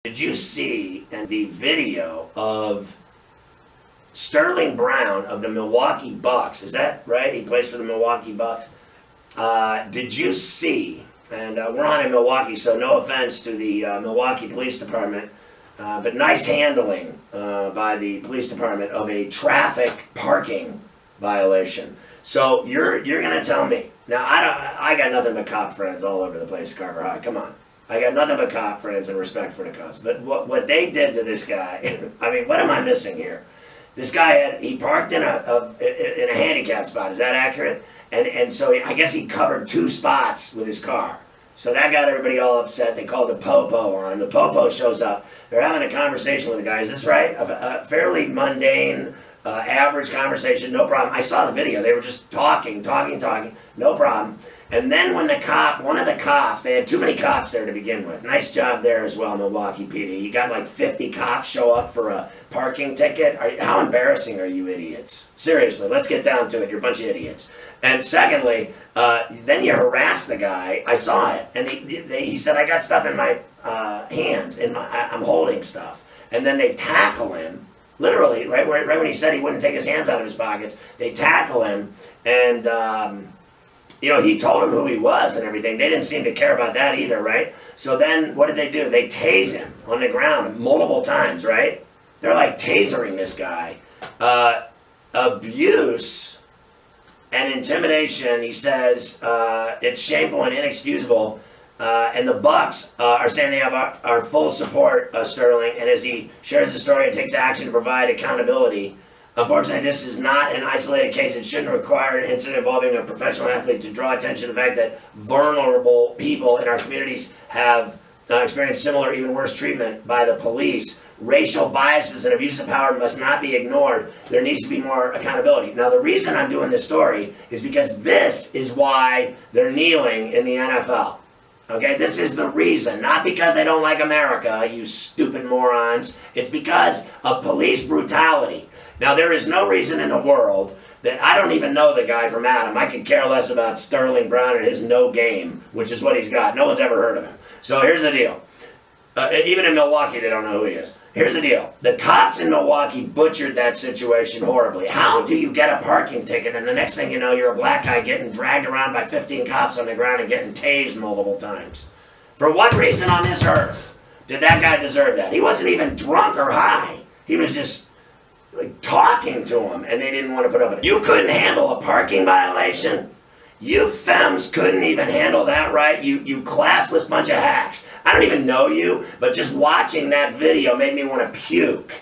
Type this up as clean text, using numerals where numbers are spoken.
Did you see the video of Sterling Brown of the Milwaukee Bucks? Is that right? He plays for the Milwaukee Bucks. Did you see, and we're on in Milwaukee, so no offense to the Milwaukee Police Department, but nice handling by the police department of a traffic parking violation. So you're gonna tell me now? I got nothing but cop friends all over the place, Carver High. Come on, I got nothing but cop friends and respect for the cops. But what they did to this guy, I mean, what am I missing here? This guy he parked in a handicap spot. Is that accurate? And so I guess he covered 2 spots with his car. So that got everybody all upset. They called the popo on. The popo shows up. They're having a conversation with the guy. Is this right? A fairly mundane, average conversation. No problem. I saw the video. They were just talking. No problem. And then when one of the cops, they had too many cops there to begin with. Nice job there as well, Milwaukee PD. You got like 50 cops show up for a parking ticket. How embarrassing are you idiots? Seriously, let's get down to it. You're a bunch of idiots. And secondly, then you harass the guy. I saw it. And he said, I got stuff in my hands. I'm holding stuff. And then they tackle him. Literally, right when he said he wouldn't take his hands out of his pockets, they tackle him. And he told him who he was and everything. They didn't seem to care about that either, right? So then what did they do? They tase him on the ground multiple times, right? They're like tasering this guy. Abuse and intimidation, he says, it's shameful and inexcusable. And the Bucks are saying they have our full support of Sterling. And as he shares the story and takes action to provide accountability. Unfortunately, this is not an isolated case. It shouldn't require an incident involving a professional athlete to draw attention to the fact that vulnerable people in our communities have experienced similar, even worse treatment by the police. Racial biases and abuse of power must not be ignored. There needs to be more accountability. Now, the reason I'm doing this story is because this is why they're kneeling in the NFL. Okay, this is the reason, not because they don't like America, you stupid morons. It's because of police brutality. Now, there is no reason in the world that I don't even know the guy from Adam. I could care less about Sterling Brown and his no game, which is what he's got. No one's ever heard of him. So here's the deal. Even in Milwaukee, they don't know who he is. Here's the deal. The cops in Milwaukee butchered that situation horribly. How do you get a parking ticket and the next thing you know, you're a black guy getting dragged around by 15 cops on the ground and getting tased multiple times? For what reason on this earth did that guy deserve that? He wasn't even drunk or high. He was just talking to him, and they didn't want to put up with it. You couldn't handle a parking violation? You femmes couldn't even handle that, right? You classless bunch of hacks. I don't even know you, but just watching that video made me want to puke.